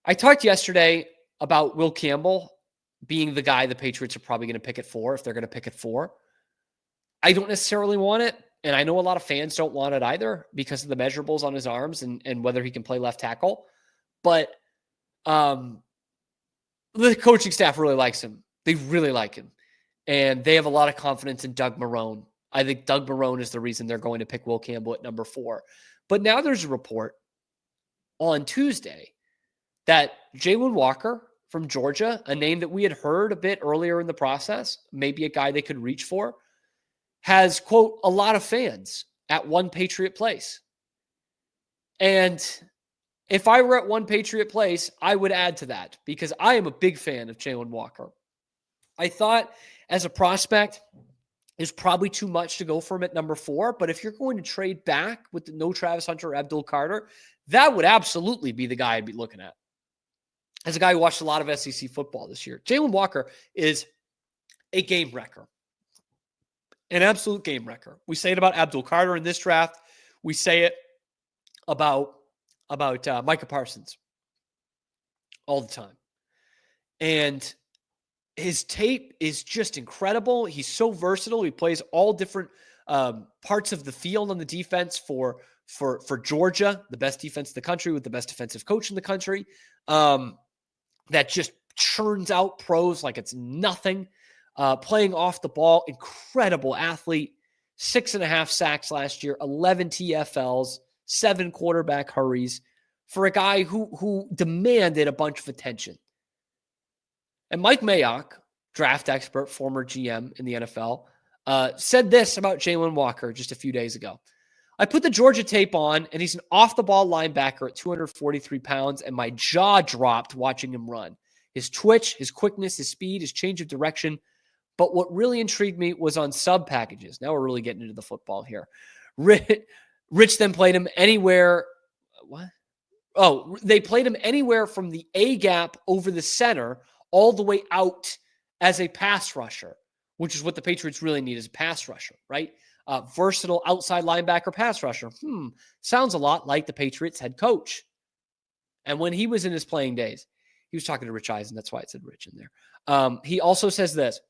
I talked yesterday about Will Campbell being the guy the Patriots are probably going to pick at 4 if they're going to pick at 4. I don't necessarily want it, and I know a lot of fans don't want it either because of the measurables on his arms and whether he can play left tackle. But the coaching staff really likes him. They really like him. And they have a lot of confidence in Doug Marrone. I think Doug Marrone is the reason they're going to pick Will Campbell at number 4. But now there's a report on Tuesday that Jalon Walker from Georgia, a name that we had heard a bit earlier in the process, maybe a guy they could reach for, has, quote, a lot of fans at One Patriot Place. And if I were at One Patriot Place, I would add to that because I am a big fan of Jalon Walker. I thought as a prospect, it's probably too much to go for him at number 4. But if you're going to trade back with no Travis Hunter or Abdul Carter, that would absolutely be the guy I'd be looking at. As a guy who watched a lot of SEC football this year, Jalon Walker is a game wrecker. An absolute game wrecker. We say it about Abdul Carter in this draft. We say it about Micah Parsons all the time. And his tape is just incredible. He's so versatile. He plays all different parts of the field on the defense for Georgia, the best defense in the country with the best defensive coach in the country. That just churns out pros like it's nothing. Playing off the ball, incredible athlete. 6.5 sacks last year, 11 TFLs, 7 quarterback hurries for a guy who demanded a bunch of attention. And Mike Mayock, draft expert, former GM in the NFL, said this about Jalon Walker just a few days ago. I put the Georgia tape on, and he's an off-the-ball linebacker at 243 pounds, and my jaw dropped watching him run. His twitch, his quickness, his speed, his change of direction. But what really intrigued me was on sub packages. Now we're really getting into the football here. Rich then played him anywhere. What? Oh, they played him anywhere from the A gap over the center all the way out as a pass rusher, which is what the Patriots really need as a pass rusher, right? Versatile outside linebacker pass rusher. Sounds a lot like the Patriots head coach. And when he was in his playing days, he was talking to Rich Eisen. That's why it said Rich in there. He also says this.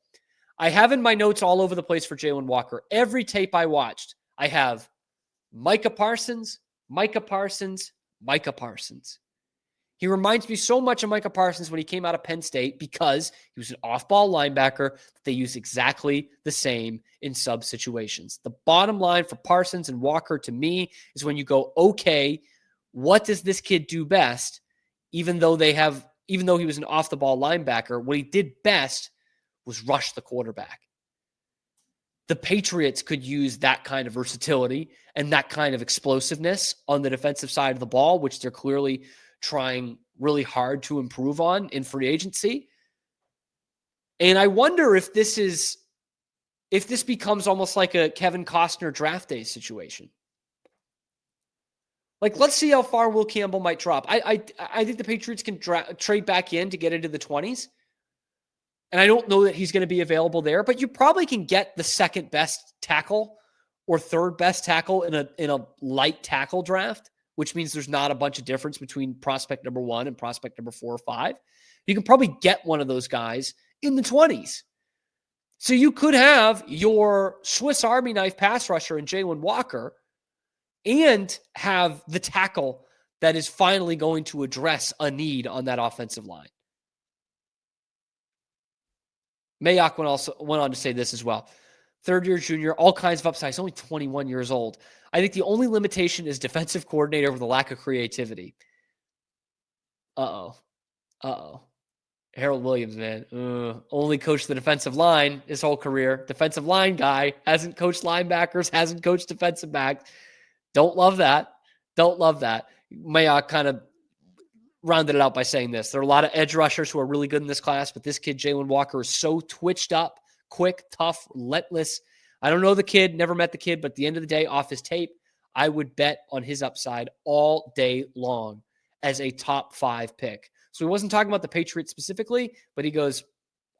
I have in my notes all over the place for Jalon Walker. Every tape I watched, I have Micah Parsons, Micah Parsons, Micah Parsons. He reminds me so much of Micah Parsons when he came out of Penn State because he was an off-ball linebacker that they use exactly the same in sub situations. The bottom line for Parsons and Walker to me is when you go, okay, what does this kid do best? Even though he was an off-the-ball linebacker, what he did best was rush the quarterback. The Patriots could use that kind of versatility and that kind of explosiveness on the defensive side of the ball, which they're clearly trying really hard to improve on in free agency. And I wonder if this becomes almost like a Kevin Costner draft day situation. Like, let's see how far Will Campbell might drop. I think the Patriots can trade back in to get into the 20s. And I don't know that he's going to be available there, but you probably can get the second best tackle or third best tackle in a light tackle draft, which means there's not a bunch of difference between prospect number 1 and prospect number 4 or 5. You can probably get one of those guys in the 20s. So you could have your Swiss Army knife pass rusher in Jalon Walker and have the tackle that is finally going to address a need on that offensive line. Mayock went on to say this as well. Third-year junior, all kinds of upside. He's only 21 years old. I think the only limitation is defensive coordinator with a lack of creativity. Uh-oh. Harold Williams, man. Only coached the defensive line his whole career. Defensive line guy. Hasn't coached linebackers. Hasn't coached defensive backs. Don't love that. Mayock kind of rounded it out by saying this. There are a lot of edge rushers who are really good in this class, but this kid, Jalon Walker, is so twitched up, quick, tough, relentless. I don't know the kid, never met the kid, but at the end of the day, off his tape, I would bet on his upside all day long as a top 5 pick. So he wasn't talking about the Patriots specifically, but he goes,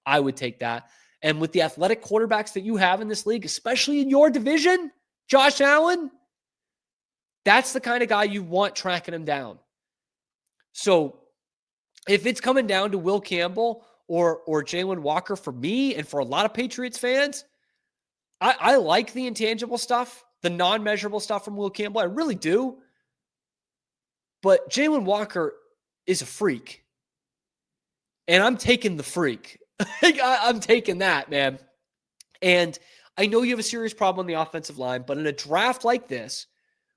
I would take that. And with the athletic quarterbacks that you have in this league, especially in your division, Josh Allen, that's the kind of guy you want tracking him down. So if it's coming down to Will Campbell or Jalon Walker for me and for a lot of Patriots fans, I like the intangible stuff, the non-measurable stuff from Will Campbell. I really do. But Jalon Walker is a freak. And I'm taking the freak. I'm taking that, man. And I know you have a serious problem on the offensive line, but in a draft like this,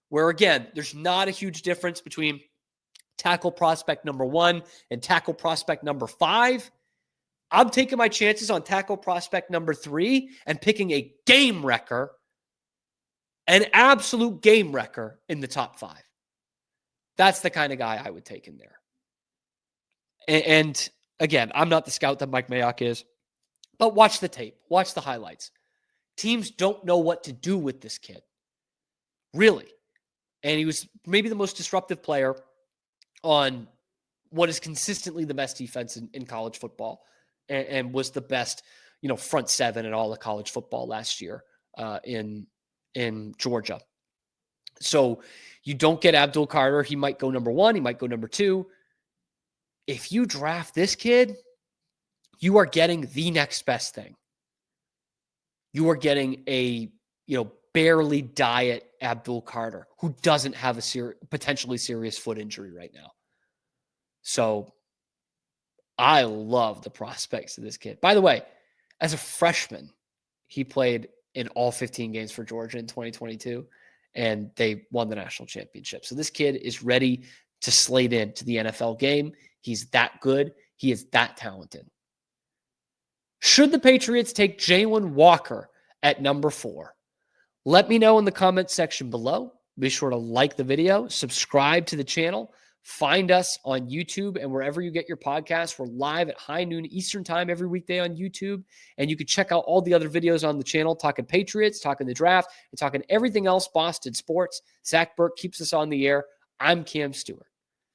where again, there's not a huge difference between tackle prospect number 1 and tackle prospect number 5, I'm taking my chances on tackle prospect number 3 and picking a game wrecker, an absolute game wrecker in the top 5. That's the kind of guy I would take in there. And again, I'm not the scout that Mike Mayock is, but watch the tape, watch the highlights. Teams don't know what to do with this kid, really. And he was maybe the most disruptive player on what is consistently the best defense in college football, and was the best, front 7 in all of college football last year in Georgia. So you don't get Abdul Carter. He might go number 1. He might go number 2. If you draft this kid, you are getting the next best thing. You are getting a, barely diet Abdul Carter who doesn't have a potentially serious foot injury right now. So I love the prospects of this kid. By the way, as a freshman, he played in all 15 games for Georgia in 2022, and they won the national championship. So this kid is ready to slate into the NFL game. He's that good. He is that talented. Should the Patriots take Jalon Walker at number 4? Let me know in the comments section below. Be sure to like the video, subscribe to the channel, find us on YouTube and wherever you get your podcasts. We're live at high noon Eastern time every weekday on YouTube. And you can check out all the other videos on the channel, talking Patriots, talking the draft, and talking everything else Boston sports. Zach Burke keeps us on the air. I'm Cam Stewart.